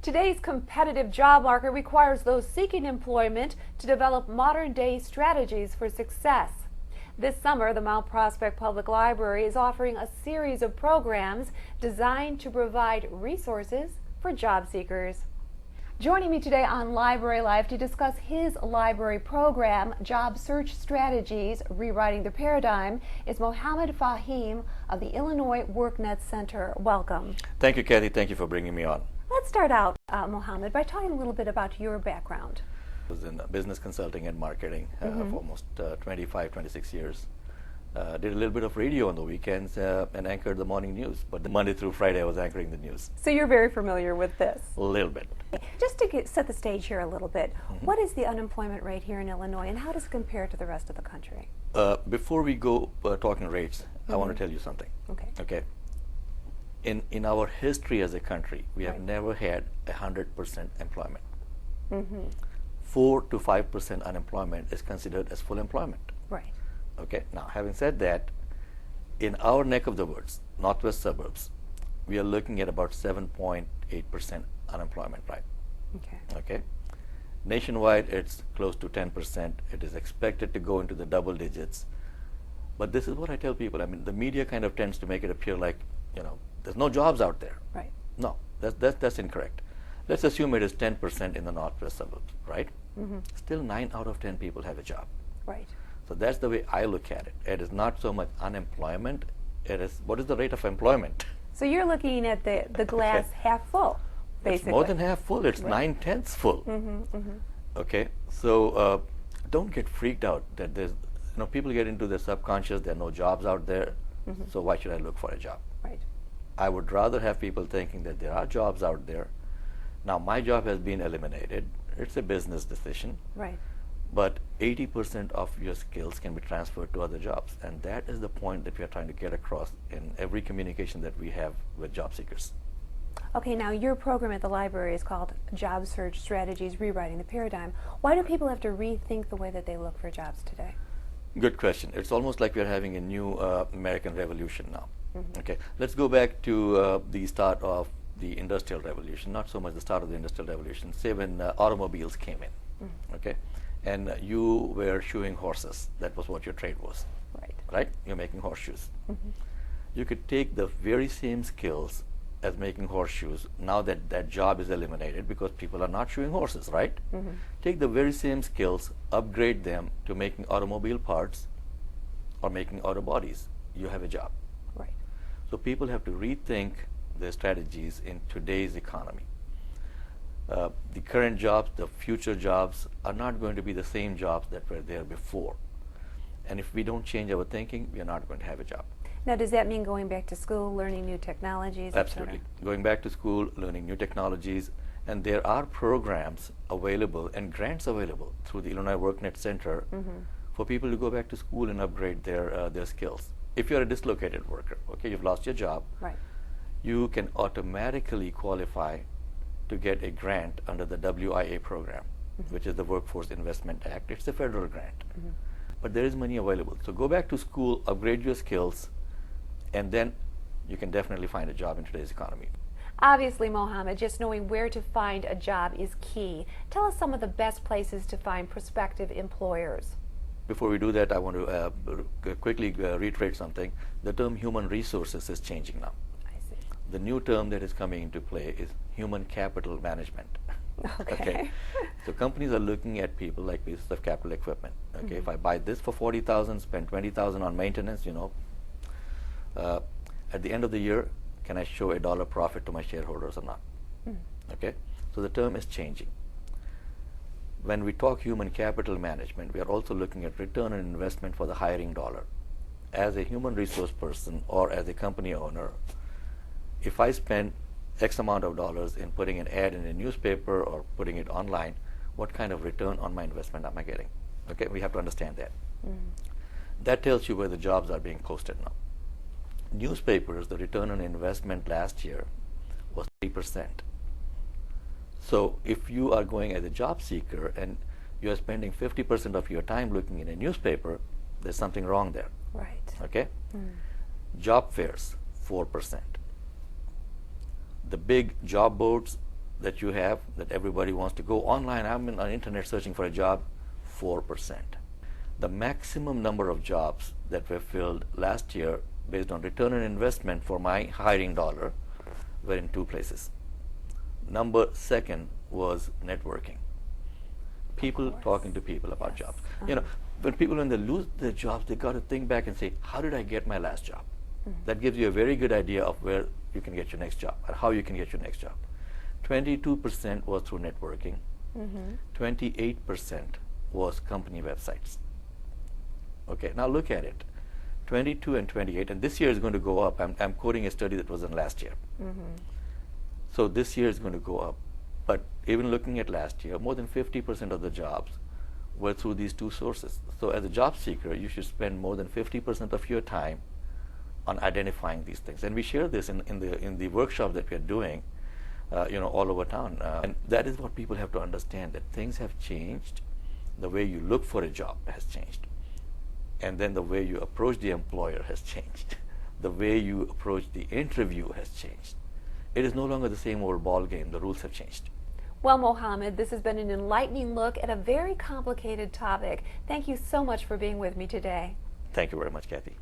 Today's competitive job market requires those seeking employment to develop modern-day strategies for success. This summer, the Mount Prospect Public Library is offering a series of programs designed to provide resources for job seekers. Joining me today on Library Life to discuss his library program, Job Search Strategies, Rewriting the Paradigm, is Mohammed Faheem of the Illinois WorkNet Center. Welcome. Thank you, Kathy. Thank you for bringing me on. Let's start out, Mohammed, by talking a little bit about your background. I was in business consulting and marketing for almost 25, 26 years. Did a little bit of radio on the weekends and anchored the morning news. But Monday through Friday, I was anchoring the news. So you're very familiar with this? A little bit. Just to set the stage here a little bit, what is the unemployment rate here in Illinois, and how does it compare to the rest of the country? Before we go talking rates, I want to tell you something. Okay. In our history as a country, we have never had 100% employment. 4 to 5% unemployment is considered as full employment. Right. Okay. Now, having said that, in our neck of the woods, northwest suburbs, we are looking at about 7.8% unemployment, right? Okay. Nationwide, it's close to 10%. It is expected to go into the double digits. But this is what I tell people. I mean, the media kind of tends to make it appear like, there's no jobs out there. Right. No, that's incorrect. Let's assume it is 10% in the northwest suburbs, right? Still 9 out of 10 people have a job. Right. So that's the way I look at it. It is not so much unemployment. It is, what is the rate of employment? So you're looking at the glass half full, basically. It's more than half full. It's 9/10 full. Okay. So don't get freaked out that there's, people get into their subconscious, there are no jobs out there. So why should I look for a job? Right. I would rather have people thinking that there are jobs out there. Now, my job has been eliminated. It's a business decision. Right. But 80% of your skills can be transferred to other jobs. And that is the point that we are trying to get across in every communication that we have with job seekers. Okay, now your program at the library is called Job Search Strategies, Rewriting the Paradigm. Why do people have to rethink the way that they look for jobs today? Good question. It's almost like we're having a new American Revolution now. Okay, let's go back to the start of the Industrial Revolution, not so much the start of the Industrial Revolution, say when automobiles came in, okay, and you were shoeing horses. That was what your trade was, right? You're making horseshoes. You could take the very same skills as making horseshoes, now that that job is eliminated because people are not shoeing horses, right? Take the very same skills, upgrade them to making automobile parts or making auto bodies. You have a job. Right. So people have to rethink their strategies in today's economy. The current jobs, the future jobs are not going to be the same jobs that were there before. And if we don't change our thinking, we are not going to have a job. Now, does that mean going back to school, learning new technologies? Absolutely. Going back to school, learning new technologies, and there are programs available and grants available through the Illinois WorkNet Center for people to go back to school and upgrade their skills. If you're a dislocated worker, okay, you've lost your job, you can automatically qualify to get a grant under the WIA program, which is the Workforce Investment Act. It's a federal grant. But there is money available. So go back to school, upgrade your skills, and then you can definitely find a job in today's economy. Obviously, Mohammed, just knowing where to find a job is key. Tell us some of the best places to find prospective employers. Before we do that, I want to quickly reiterate something. The term human resources is changing now. I see. The new term that is coming into play is human capital management. Okay. So companies are looking at people like pieces of capital equipment. Okay, if I buy this for $40,000, spend $20,000 on maintenance, at the end of the year, can I show $1 profit to my shareholders or not? Okay, so the term is changing. When we talk human capital management, we are also looking at return on investment for the hiring dollar. As a human resource person or as a company owner, if I spend X amount of dollars in putting an ad in a newspaper or putting it online, what kind of return on my investment am I getting? Okay, we have to understand that. That tells you where the jobs are being posted now. Newspapers, the return on investment last year was 3%. So if you are going as a job seeker and you are spending 50% of your time looking in a newspaper, there's something wrong there. Right. Okay? Job fairs, 4%. The big job boards, that you have, that everybody wants to go online, I'm on the internet searching for a job, 4%. The maximum number of jobs that were filled last year based on return on investment for my hiring dollar were in 2 places. Number second was networking. People talking to people about jobs. You know, when they lose their jobs, they got to think back and say, how did I get my last job? That gives you a very good idea of where you can get your next job or how you can get your next job. 22% was through networking. 28% was company websites. Okay, now look at it. 22 and 28, and this year is going to go up. I'm quoting a study that was done last year. So this year is going to go up. But even looking at last year, more than 50% of the jobs were through these 2 sources. So as a job seeker, you should spend more than 50% of your time on identifying these things. And we share this in the workshop that we are doing, all over town. And that is what people have to understand, that things have changed. The way you look for a job has changed. And then the way you approach the employer has changed. The way you approach the interview has changed. It is no longer the same old ball game. The rules have changed. Well, Mohammed, this has been an enlightening look at a very complicated topic. Thank you so much for being with me today. Thank you very much, Kathy.